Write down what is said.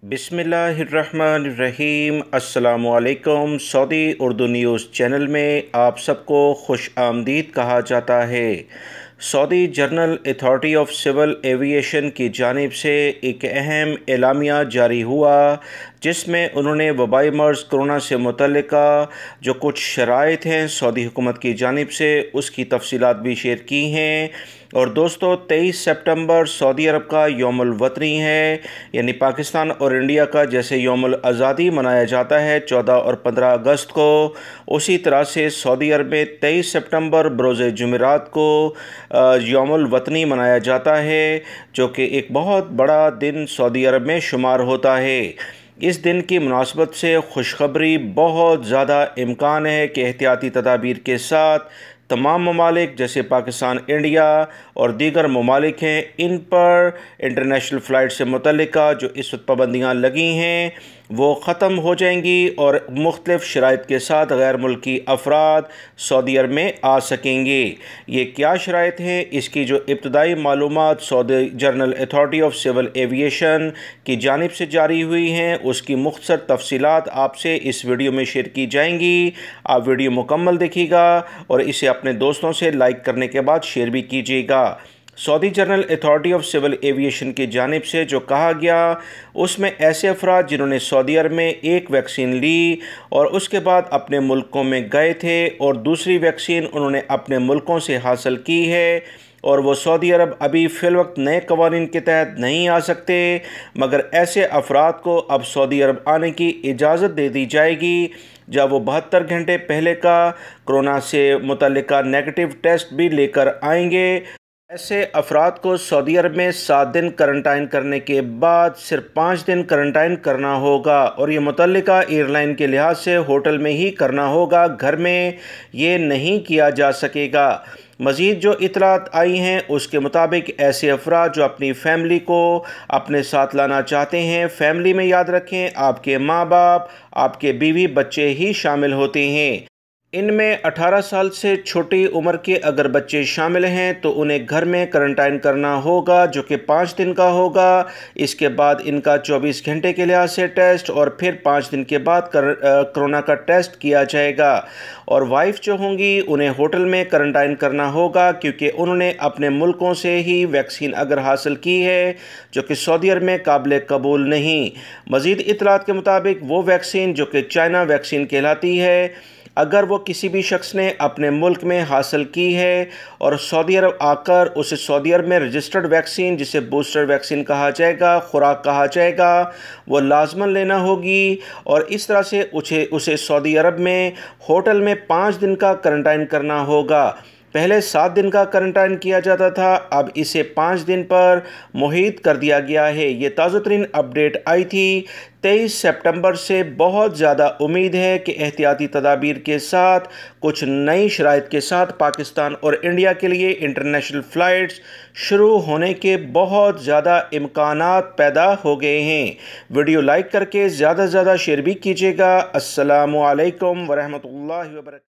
बिस्मिल्लाहिर्रहमानिर्रहीम। अस्सलामुअलैकुम। Saudi Urdu news channel में आप सबको खुश आमदीद कहा जाता है। Saudi General Authority of Civil Aviation की जानिब से एक अहम एलामिया जारी हुआ, जिसमें उन्होंने वबाई मर्ज़ कोरोना से मुतल्लिका जो कुछ शराइत हैं सऊदी हुकूमत की जानिब से, उसकी तफसीलात भी शेयर की हैं। और दोस्तों, 23 सितंबर सऊदी अरब का यौमुल वतनी है, यानी पाकिस्तान और इंडिया का जैसे यौमुल आज़ादी मनाया जाता है 14 और 15 अगस्त को, उसी तरह से सऊदी अरब में 23 सितंबर बरोज़ जुमेरात को यौमुल वतनी मनाया जाता है, जो कि एक बहुत बड़ा दिन सऊदी अरब में शुमार होता है। इस दिन की मुनासबत से खुशखबरी बहुत ज़्यादा इम्कान है कि एहतियाती तदाबीर के साथ तमाम ममालिक जैसे पाकिस्तान, इंडिया और दीगर ममालिक हैं, इन पर इंटरनेशनल फ़्लाइट से मुतल्लिका जो इस वक्त पाबंदियाँ लगी हैं वो ख़त्म हो जाएंगी और मुख्तलिफ़ शराइत के साथ गैर मुल्की अफराद सऊदी अरब में आ सकेंगे। ये क्या शराइत हैं, इसकी जो इब्तदाई मालूमात Saudi General Authority of Civil Aviation की जानिब से जारी हुई हैं, उसकी मुख्तसर तफसीलात आपसे इस वीडियो में शेयर की जाएंगी। आप वीडियो मुकम्मल देखिएगा और इसे अपने दोस्तों से लाइक करने के बाद शेयर भी कीजिएगा। Saudi General Authority of Civil Aviation की जानिब से जो कहा गया, उसमें ऐसे अफराद जिन्होंने सऊदी अरब में एक वैक्सीन ली और उसके बाद अपने मुल्कों में गए थे और दूसरी वैक्सीन उन्होंने अपने मुल्कों से हासिल की है और वो सऊदी अरब अभी फ़िलवक्त नए कवानीन के तहत नहीं आ सकते, मगर ऐसे अफराद को अब सऊदी अरब आने की इजाज़त दे दी जाएगी जब वो 72 घंटे पहले का कोरोना से मुतल्लिका नेगेटिव टेस्ट भी लेकर आएंगे। ऐसे अफराद को सऊदी अरब में 7 दिन करंटाइन करने के बाद सिर्फ 5 दिन करंटाइन करना होगा और ये मुतल्लिका एयरलाइन के लिहाज से होटल में ही करना होगा, घर में ये नहीं किया जा सकेगा। मज़ीद जो इतलात आई हैं उसके मुताबिक ऐसे अफराद जो अपनी फ़ैमिली को अपने साथ लाना चाहते हैं, फ़ैमिली में याद रखें आपके माँ बाप, आपके बीवी बच्चे ही शामिल होते हैं। इनमें 18 साल से छोटी उम्र के अगर बच्चे शामिल हैं तो उन्हें घर में करंटाइन करना होगा, जो कि 5 दिन का होगा। इसके बाद इनका 24 घंटे के लिहाज से टेस्ट और फिर 5 दिन के बाद कोरोना का टेस्ट किया जाएगा। और वाइफ जो होंगी उन्हें होटल में करंटाइन करना होगा, क्योंकि उन्होंने अपने मुल्कों से ही वैक्सीन अगर हासिल की है, जो कि सऊदी अरब में काबिल कबूल नहीं। मज़ीद इतलात के मुताबिक वो वैक्सीन जो कि चाइना वैक्सीन कहलाती है, अगर वो किसी भी शख्स ने अपने मुल्क में हासिल की है और सऊदी अरब आकर उसे सऊदी अरब में रजिस्टर्ड वैक्सीन, जिसे बूस्टर वैक्सीन कहा जाएगा, खुराक कहा जाएगा, वो लाजमन लेना होगी और इस तरह से उसे सऊदी अरब में होटल में 5 दिन का करंटाइन करना होगा। पहले 7 दिन का करंटाइन किया जाता था, अब इसे 5 दिन पर मुहित कर दिया गया है। ये ताज़ा तरीन अपडेट आई थी 23 सितंबर से। बहुत ज़्यादा उम्मीद है कि एहतियाती तदाबीर के साथ कुछ नई शराइत के साथ पाकिस्तान और इंडिया के लिए इंटरनेशनल फ़्लाइट्स शुरू होने के बहुत ज़्यादा इम्कानात पैदा हो गए हैं। वीडियो लाइक करके ज़्यादा से ज़्यादा शेयर भी कीजिएगा। अस्सलामु अलैकुम वरहमतुल्लाहि वबरकातुहू।